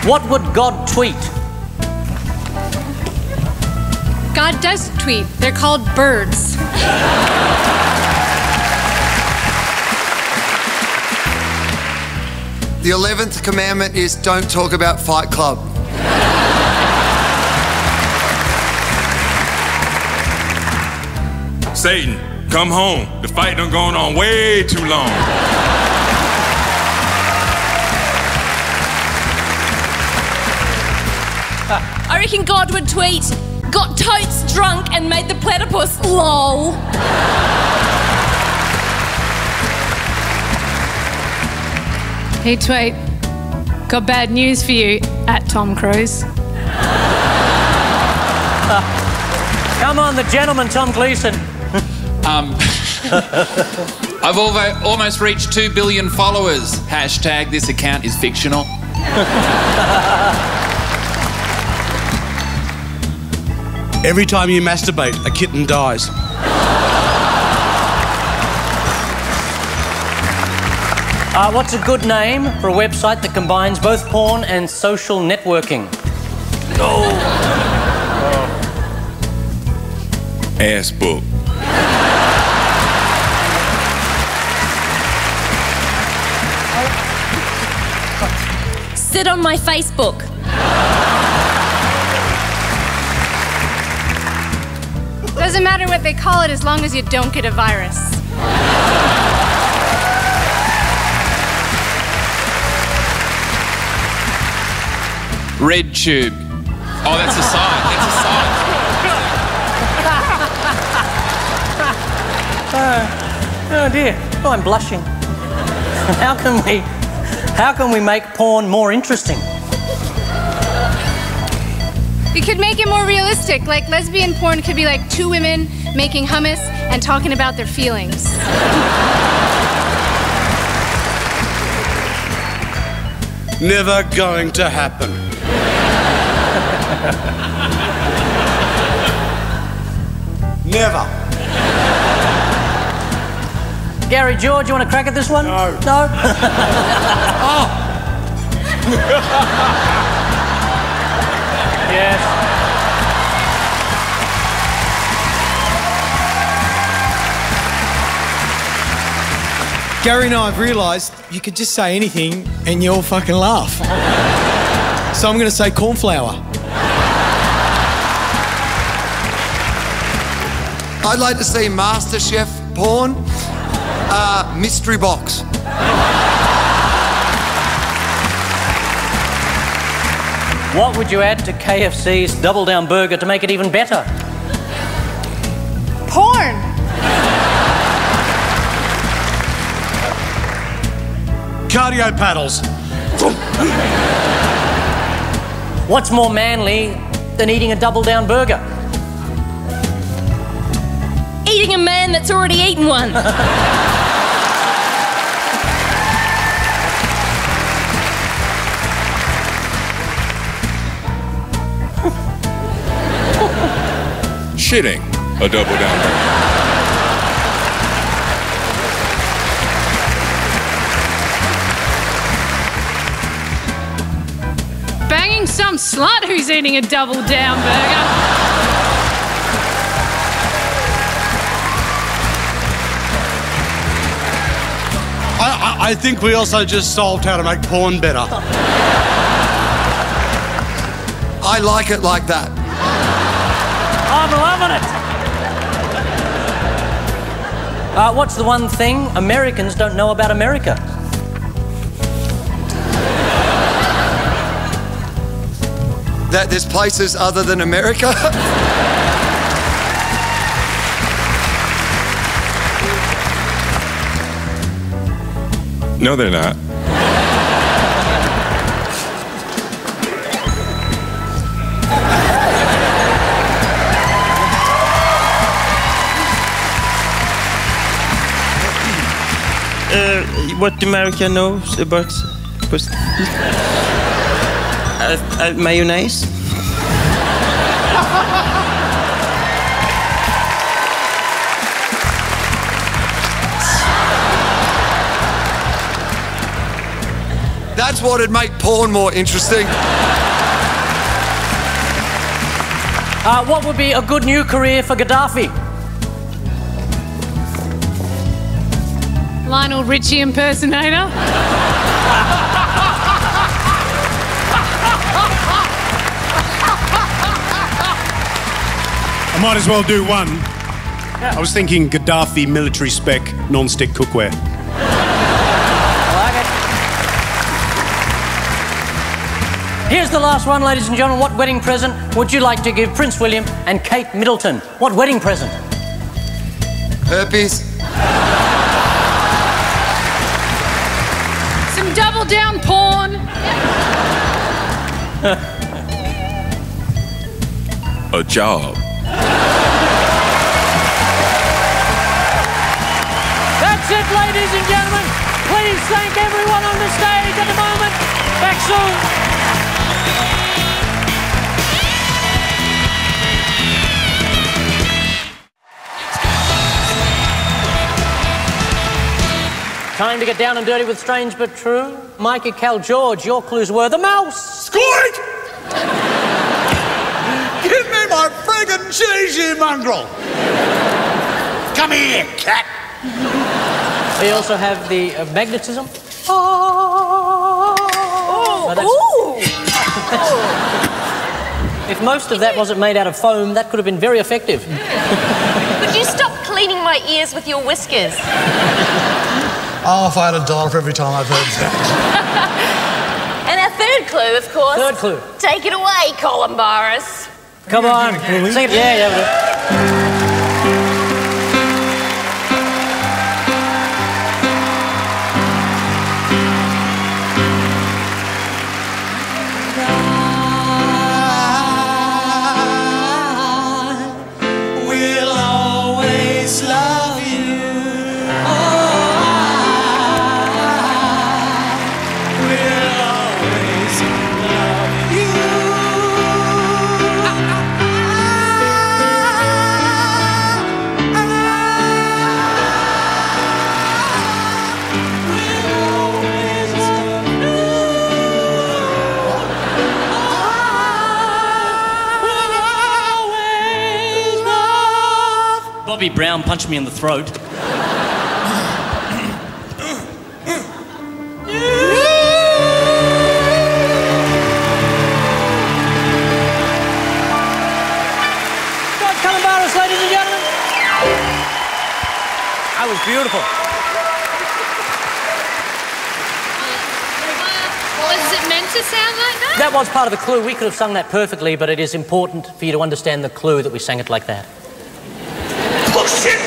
What would God tweet? God does tweet. They're called birds. The 11th commandment is don't talk about Fight Club. Satan, come home. The fight done gone on way too long. I reckon God would tweet, got totes drunk and made the platypus lol. Hey, tweet. Got bad news for you, at Tom Cruise. Come on, the gentleman, Tom Gleeson. I've almost reached 2 billion followers. Hashtag this account is fictional. Every time you masturbate, a kitten dies. What's a good name for a website that combines both porn and social networking? Ass book. Sit on my Facebook. Doesn't matter what they call it as long as you don't get a virus. Red Tube. Oh, that's a site. That's a site. Oh dear. Oh, I'm blushing. How can we make porn more interesting? We could make it more realistic. Like lesbian porn could be like two women making hummus and talking about their feelings. Never going to happen. Never. Gary George, you want to crack at this one? No. No? Oh! Yes. Gary and I have realised you could just say anything and you'll fucking laugh. So I'm going to say cornflower. I'd like to see MasterChef porn, mystery box. What would you add to KFC's Double Down Burger to make it even better? Porn. Cardio paddles. What's more manly than eating a Double Down Burger? Eating a man that's already eaten one. Shitting a Double Down Burger. Banging some slut who's eating a Double Down Burger. I think we also just solved how to make porn better. I like it like that. I'm loving it. What's the one thing Americans don't know about America? That there's places other than America? No, they're not. What America knows about mayonnaise? That's what'd make porn more interesting. What would be a good new career for Gaddafi? Lionel Richie impersonator. I might as well do one. I was thinking Gaddafi military spec non-stick cookware. Here's the last one, ladies and gentlemen. What wedding present would you like to give Prince William and Kate Middleton? What wedding present? Herpes. Some Double Down porn. A job. That's it, ladies and gentlemen. Please thank everyone on the stage at the moment. Back soon. Time to get down and dirty with Strange But True. Mikey, Cal, George, your clues were the mouse. Squirt! Give me my friggin' cheese, you mongrel! Come here, cat! We also have the magnetism. Oh, If most of that wasn't made out of foam, that could have been very effective. Would you stop cleaning my ears with your whiskers? Oh, if I had $1 for every time I've heard that. And our third clue, of course. Third clue. Take it away, Calombaris. Come on. Sing it. Yeah. We'll always love you. Bobby Brown punched me in the throat. God, Calombaris, ladies and gentlemen. That was beautiful. Was it meant to to sound like that? That was part of the clue. We could have sung that perfectly, but it is important for you to understand the clue that we sang it like that. Bullshit!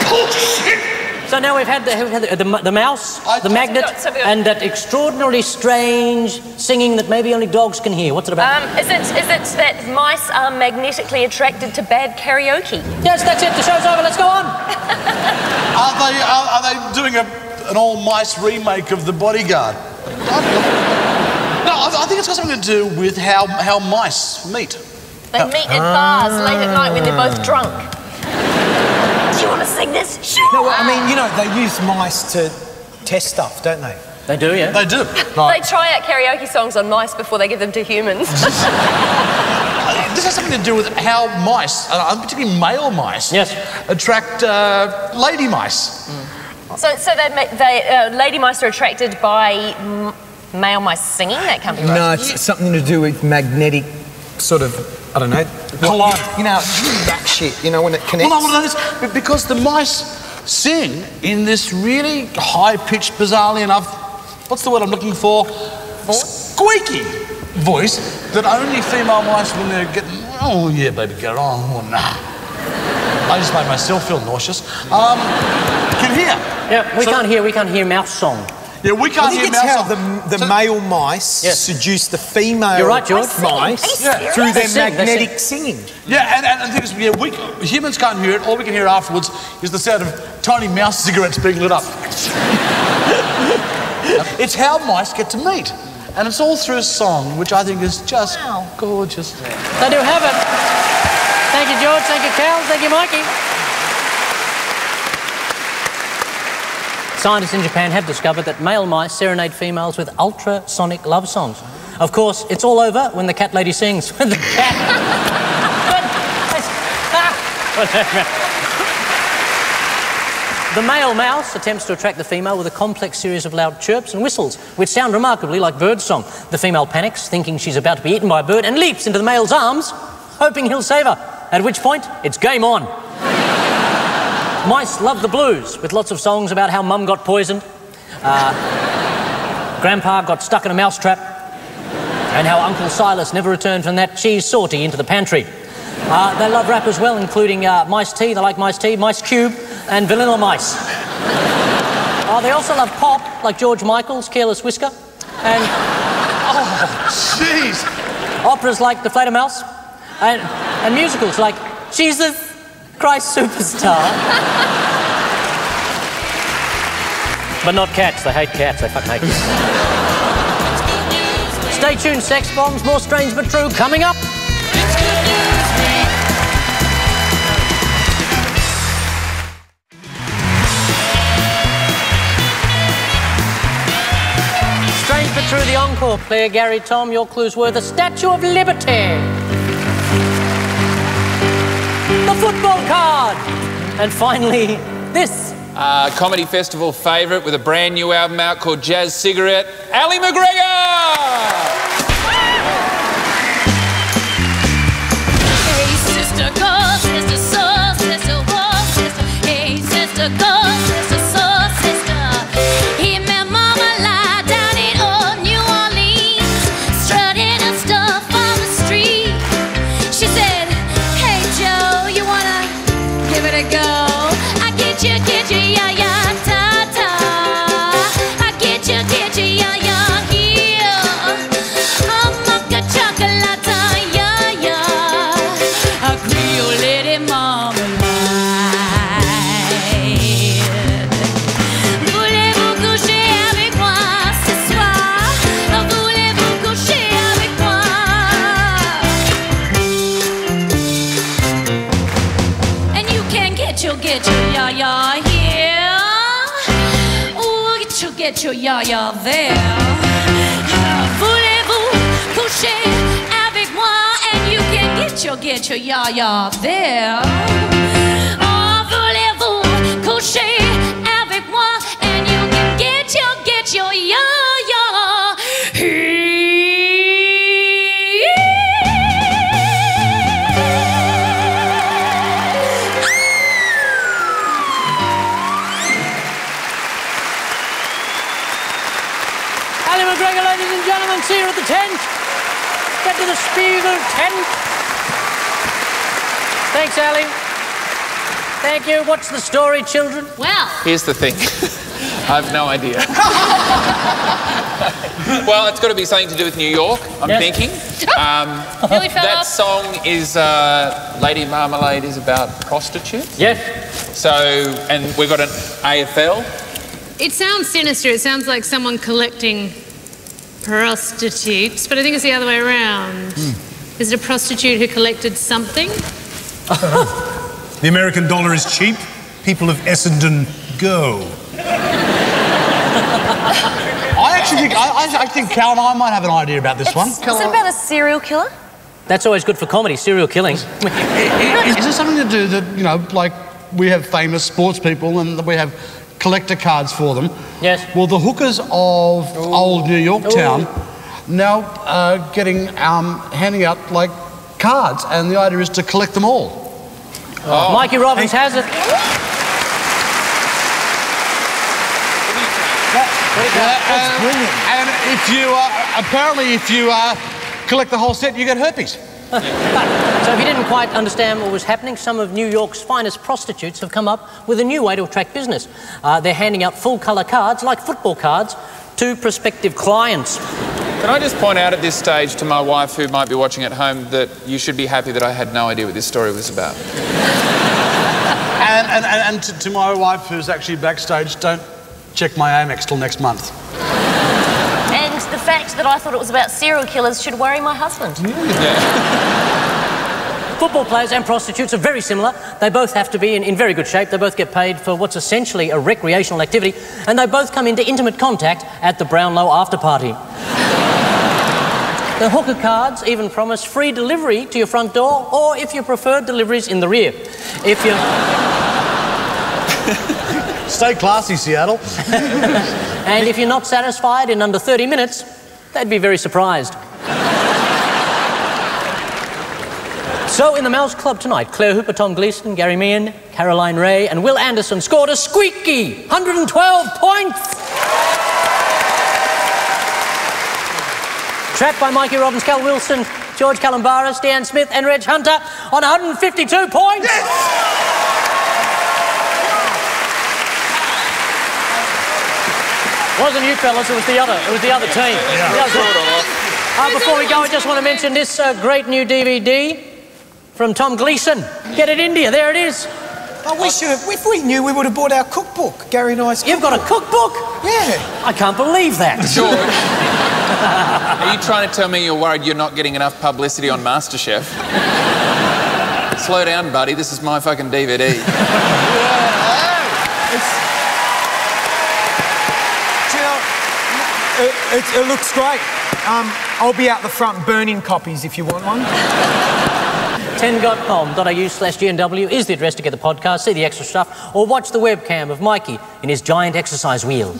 Bullshit! So now we've had the mouse, the magnet, and that extraordinarily strange singing that maybe only dogs can hear. What's it about? Is it that mice are magnetically attracted to bad karaoke? Yes, that's it. The show's over. Let's go on. Are they doing an all-mice remake of The Bodyguard? No, I think it's got something to do with how mice meet. They meet at bars late at night when they're both drunk. Do you want to sing this? Sure. No, I mean, you know, they use mice to test stuff, don't they? They do, yeah. They do. They try out karaoke songs on mice before they give them to humans. This has something to do with how mice, particularly male mice, attract lady mice. So lady mice are attracted by male mice singing? That can't be right. No, it's something to do with magnetic sort of, I don't know. Collide. You know, that shit, you know, when it connects. Well, no, because the mice sing in this really high-pitched, bizarrely enough, what's the word I'm looking for? Squeaky voice that only female mice, when they're getting, oh yeah, baby girl, oh nah. I just made myself feel nauseous. Can hear. Yeah, we can't hear mouse song. Yeah, we can't hear mouse how song. the male mice seduce the female You're right, George. mice through their magnetic singing. Yeah, and the thing is, humans can't hear it. All we can hear afterwards is the sound of tiny mouse cigarettes being lit up. It's how mice get to meet. And it's all through a song, which I think is just gorgeous. They do have it. Thank you, George. Thank you, Cal. Thank you, Mikey. Scientists in Japan have discovered that male mice serenade females with ultrasonic love songs. Of course, it's all over when the cat lady sings. When the cat... The male mouse attempts to attract the female with a complex series of loud chirps and whistles, which sound remarkably like bird song. The female panics, thinking she's about to be eaten by a bird, and leaps into the male's arms, hoping he'll save her, at which point it's game on. Mice love the blues, with lots of songs about how mum got poisoned, grandpa got stuck in a mousetrap, and how Uncle Silas never returned from that cheese sortie into the pantry. They love rap as well, including Mice Tea, they like Mice Tea, Mice Cube, and Vanilla Mice. They also love pop, like George Michael's Careless Whisper, and... Oh, jeez! Operas like The Flatter Mouse, and musicals like Jesus Christ Superstar. But not cats. They hate cats. They fucking hate cats. Stay tuned, sex bombs. More strange but true coming up. Strange but true, the encore. Claire, Gary, Tom, your clues were the Statue of Liberty, the football card, and finally, this. Comedy festival favourite with a brand new album out called Jazz Cigarette, Ali McGregor! Hey, sister, go, sister, soul, sister, walk, sister. Hey, sister, go, sister, soul, sister. He met Mama lie down in old New Orleans, strutting and stuff on the street. She said, hey, Joe, you wanna give it a go? I get you, yeah, yeah, ta-ta. I get you, yeah, yeah, here. I'm mocha chocolate, yeah, yeah. A Creole lady marmalade. Voulez-vous coucher avec moi ce soir? Voulez-vous coucher avec moi? And you can get your ya-ya here. Oh, get your ya-ya there. Voulez-vous coucher avec moi? And you can get your ya-ya there. Oh, voulez-vous coucher avec moi? And you can get your ya-ya here. Ali McGregor, ladies and gentlemen, see at the tent. Get to the Spiegel tent. Thanks, Ali. Thank you. What's the story, children? Well, Here's the thing. I have no idea. Well, it's got to be something to do with New York, I'm thinking. Nearly fell That off. song is Lady Marmalade is about prostitutes. Yes. So, and we've got an AFL. It sounds sinister. It sounds like someone collecting prostitutes, but I think it's the other way around. Is it a prostitute who collected something? The American dollar is cheap. People of Essendon, go. I think Cal and I might have an idea about this one. Is it about a serial killer? That's always good for comedy, serial killing. Is there something to do that, you know, like we have famous sports people and we have collector cards for them? Yes. Well, the hookers of old New York town now handing out like cards, and the idea is to collect them all. Mikey Robbins has it. That's brilliant. And if you apparently if you collect the whole set, you get herpes. So if you didn't quite understand what was happening, some of New York's finest prostitutes have come up with a new way to attract business. They're handing out full-colour cards, like football cards, to prospective clients. Can I just point out at this stage to my wife, who might be watching at home, that you should be happy that I had no idea what this story was about. And to my wife, who's actually backstage, don't check my Amex till next month. And the fact that I thought it was about serial killers should worry my husband. Football players and prostitutes are very similar. They both have to be in very good shape. They both get paid for what's essentially a recreational activity, and they both come into intimate contact at the Brownlow after party. The hooker cards even promise free delivery to your front door, or if you prefer, deliveries in the rear. If you... Stay classy, Seattle. And if you're not satisfied in under 30 minutes, they'd be very surprised. So in the Mouse Club tonight, Claire Hooper, Tom Gleeson, Gary Meehan, Caroline Ray and Will Anderson scored a squeaky 112 points. Trapped by Mikey Robbins, Cal Wilson, George Calombaris, DeAnne Smith and Reg Hunter on 152 points. Wasn't you fellas, it was the other team. Before we go, I just want to mention this great new DVD from Tom Gleeson. Get it, India, there it is. Oh, we should have, if we knew, we would have bought our cookbook, Gary and I's cookbook. You've got a cookbook? Yeah. I can't believe that. George, are you trying to tell me you're worried you're not getting enough publicity on MasterChef? Slow down, buddy, this is my fucking DVD. It looks great. I'll be out the front burning copies if you want one. 10.com.au/GNW is the address to get the podcast, see the extra stuff, or watch the webcam of Mikey in his giant exercise wheel.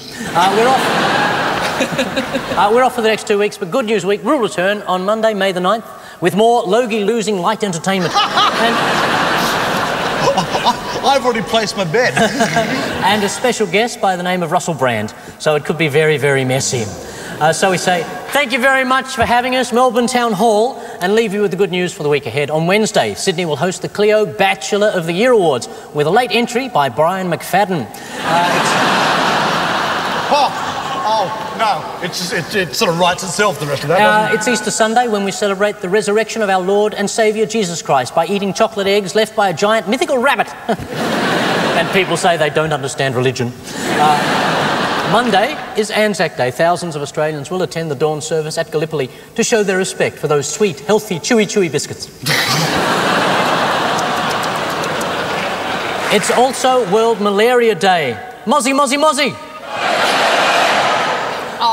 We're off for the next 2 weeks, but Good News Week will return on Monday, May the 9th, with more Logie-losing light entertainment. I've already placed my bet. And a special guest by the name of Russell Brand, so it could be very, very messy. So we say thank you very much for having us, Melbourne Town Hall, and leave you with the good news for the week ahead. On Wednesday, Sydney will host the Clio Bachelor of the Year Awards with a late entry by Brian McFadden. No, it sort of writes itself, the rest of that. It's Easter Sunday when we celebrate the resurrection of our Lord and Saviour Jesus Christ by eating chocolate eggs left by a giant mythical rabbit. And people say they don't understand religion. Monday is Anzac Day. Thousands of Australians will attend the dawn service at Gallipoli to show their respect for those sweet, healthy, chewy biscuits. It's also World Malaria Day. Mozzie, mozzie, mozzie!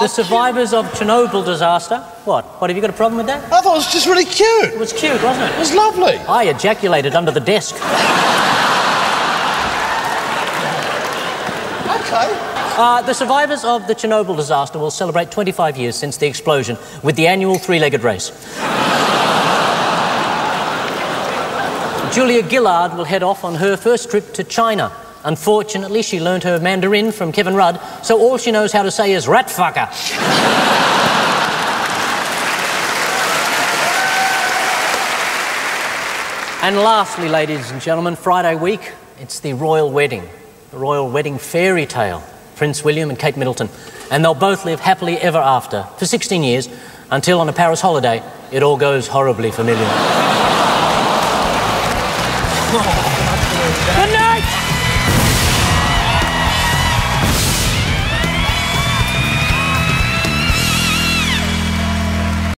The survivors of Chernobyl disaster. What have you got a problem with that? I thought it was just really cute. It was cute, wasn't it? It was lovely. I ejaculated under the desk. Okay. The survivors of the Chernobyl disaster will celebrate 25 years since the explosion with the annual three-legged race. Julia Gillard will head off on her first trip to China. Unfortunately, she learned her Mandarin from Kevin Rudd, so all she knows how to say is rat fucker. And lastly, ladies and gentlemen, Friday week, it's the royal wedding fairy tale. Prince William and Kate Middleton. And they'll both live happily ever after for 16 years until on a Paris holiday, it all goes horribly familiar. Good night!